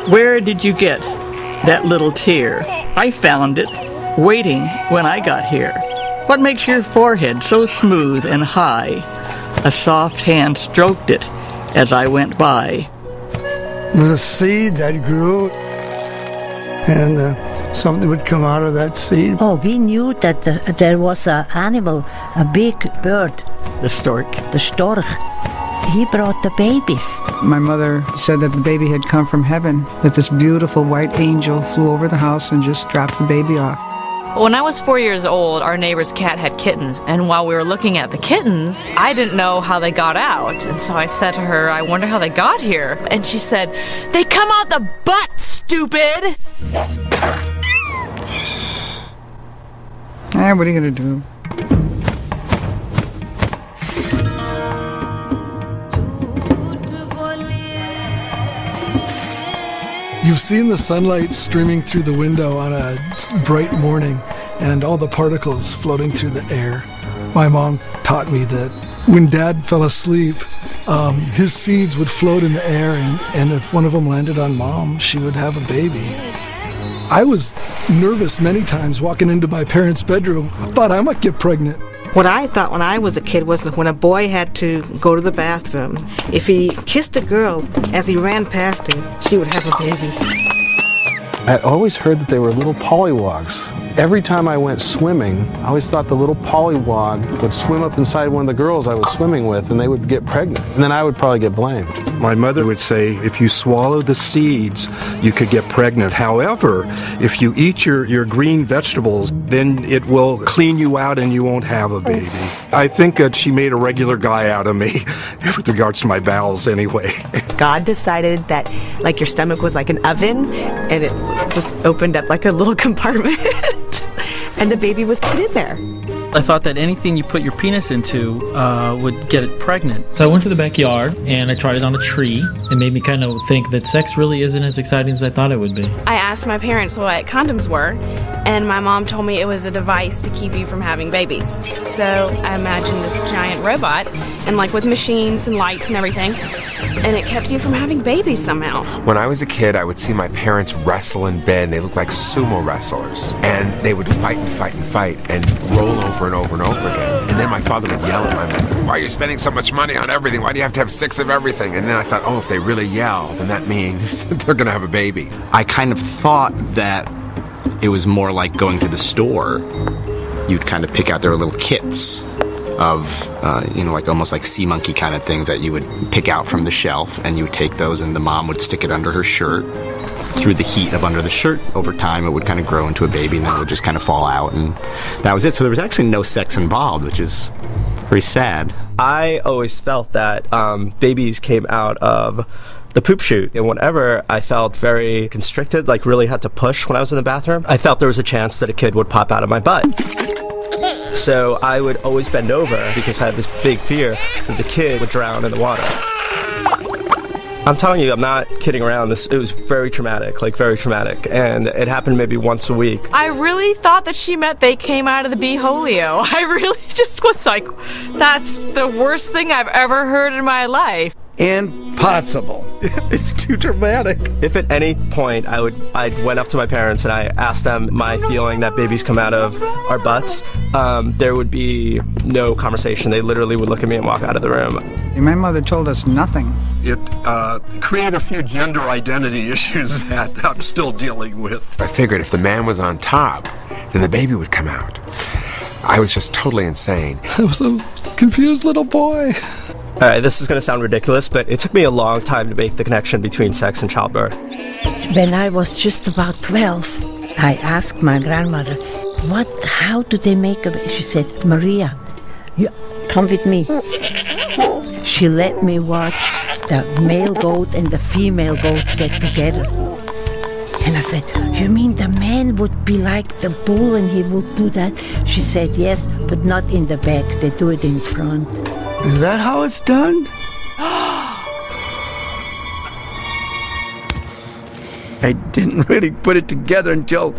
Where did you get that little tear? I found it, waiting when I got here. What makes your forehead so smooth and high? A soft hand stroked it as I went by. It was a seed that grew, and something would come out of that seed. Oh, we knew that there was an animal, a big bird. The stork. The stork. He brought the babies. My mother said that the baby had come from heaven, that this beautiful white angel flew over the house and just dropped the baby off. When I was 4 years old, our neighbor's cat had kittens, and while we were looking at the kittens, I didn't know how they got out. And so I said to her, I wonder how they got here. And she said, they come out the butt, stupid! What are you going to do? You've seen the sunlight streaming through the window on a bright morning and all the particles floating through the air. My mom taught me that when Dad fell asleep, his seeds would float in the air, and if one of them landed on Mom, she would have a baby. I was nervous many times walking into my parents' bedroom. I thought I might get pregnant. What I thought when I was a kid was that when a boy had to go to the bathroom, if he kissed a girl as he ran past her, she would have a baby. I always heard that they were little pollywogs. Every time I went swimming, I always thought the little pollywog would swim up inside one of the girls I was swimming with and they would get pregnant. And then I would probably get blamed. My mother would say if you swallow the seeds, you could get pregnant. However, if you eat your green vegetables, then it will clean you out and you won't have a baby. I think that she made a regular guy out of me with regards to my bowels anyway. God decided that like your stomach was like an oven and it just opened up like a little compartment and the baby was put in there. I thought that anything you put your penis into would get it pregnant. So I went to the backyard and I tried it on a tree. It made me kind of think that sex really isn't as exciting as I thought it would be. I asked my parents what condoms were, and my mom told me it was a device to keep you from having babies. So I imagined this giant robot, and like with machines and lights and everything, and it kept you from having babies somehow. When I was a kid, I would see my parents wrestle in bed. They looked like sumo wrestlers, and they would fight and fight and fight and roll over and over and over again. And then my father would yell at my mother, why are you spending so much money on everything? Why do you have to have 6 of everything? And then I thought, oh, if they really yell, then that means they're going to have a baby. I kind of thought that it was more like going to the store. You'd kind of pick out their little kits of, like almost like sea monkey kind of things that you would pick out from the shelf, and you would take those and the mom would stick it under her shirt. Through the heat of under the shirt, over time it would kind of grow into a baby and then it would just kind of fall out, and that was it. So there was actually no sex involved, which is very sad. I always felt that babies came out of the poop chute, and whenever I felt very constricted, like really had to push when I was in the bathroom, I felt there was a chance that a kid would pop out of my butt. So I would always bend over because I had this big fear that the kid would drown in the water. I'm telling you, I'm not kidding around. It was very traumatic, and it happened maybe once a week. I really thought that she meant they came out of the beholio. I really just was like, that's the worst thing I've ever heard in my life. Impossible. It's too dramatic. If at any point I went up to my parents and I asked them my feeling that babies come out of our butts, there would be no conversation. They literally would look at me and walk out of the room. My mother told us nothing. It created a few gender identity issues that I'm still dealing with. I figured if the man was on top, then the baby would come out. I was just totally insane. I was a confused little boy. All right, this is going to sound ridiculous, but it took me a long time to make the connection between sex and childbirth. When I was just about 12, I asked my grandmother, how do they make a baby? She said, Maria, you come with me. She let me watch the male goat and the female goat get together. And I said, you mean the man would be like the bull and he would do that? She said, yes, but not in the back. They do it in front. Is that how it's done? I didn't really put it together until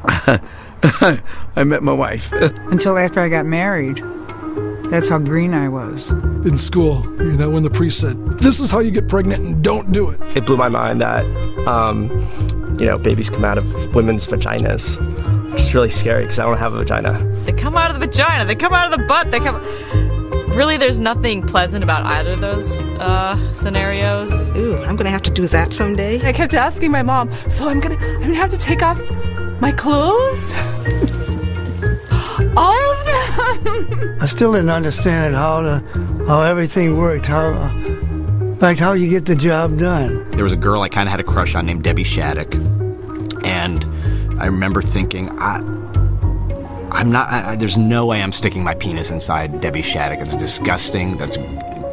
I met my wife. Until after I got married. That's how green I was. In school, when the priest said, "This is how you get pregnant and don't do it." It blew my mind that, babies come out of women's vaginas. Which is really scary because I don't have a vagina. They come out of the vagina. They come out of the butt. Really, there's nothing pleasant about either of those scenarios. Ooh, I'm gonna have to do that someday. I kept asking my mom, so I'm gonna have to take off my clothes? All of them? I still didn't understand how everything worked, how you get the job done. There was a girl I kind of had a crush on named Debbie Shattuck, and I remember thinking, there's no way I'm sticking my penis inside Debbie Shattuck. It's disgusting. That's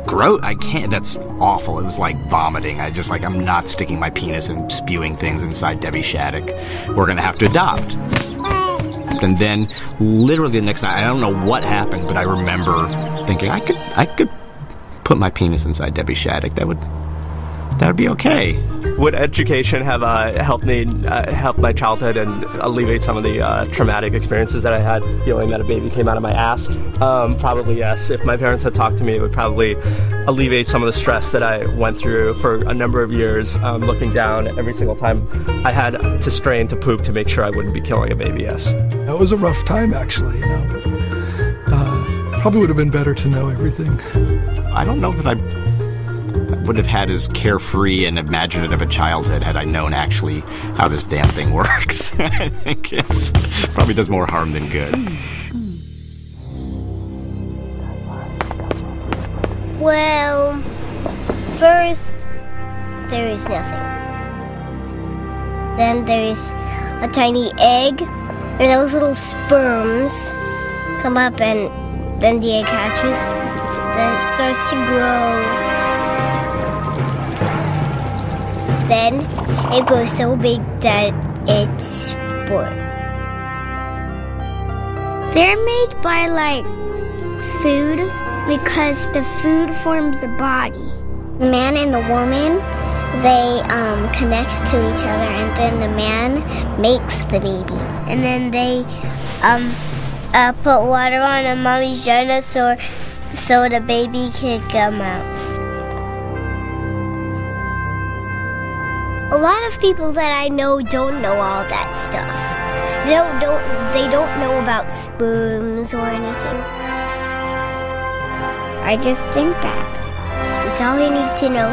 gross. I can't. That's awful. It was like vomiting. I'm not sticking my penis and spewing things inside Debbie Shattuck. We're going to have to adopt. And then literally the next night, I don't know what happened, but I remember thinking I could put my penis inside Debbie Shattuck. That would be okay. Would education have helped my childhood and alleviate some of the traumatic experiences that I had feeling that a baby came out of my ass? Probably yes. If my parents had talked to me, it would probably alleviate some of the stress that I went through for a number of years, looking down every single time I had to strain to poop to make sure I wouldn't be killing a baby, yes. That was a rough time, actually, Probably would have been better to know everything. I don't know that I would have had as carefree and imaginative a childhood had I known actually how this damn thing works. I think it's probably does more harm than good. Well, first, there is nothing. Then there's a tiny egg, and those little sperms come up, and then the egg hatches. Then it starts to grow. Then it grows so big that it's born. They're made by food because the food forms the body. The man and the woman, they connect to each other, and then the man makes the baby. And then they put water on the mommy's vagina so the baby can come out. A lot of people that I know don't know all that stuff. They don't know about sperms or anything. I just think that. It's all you need to know.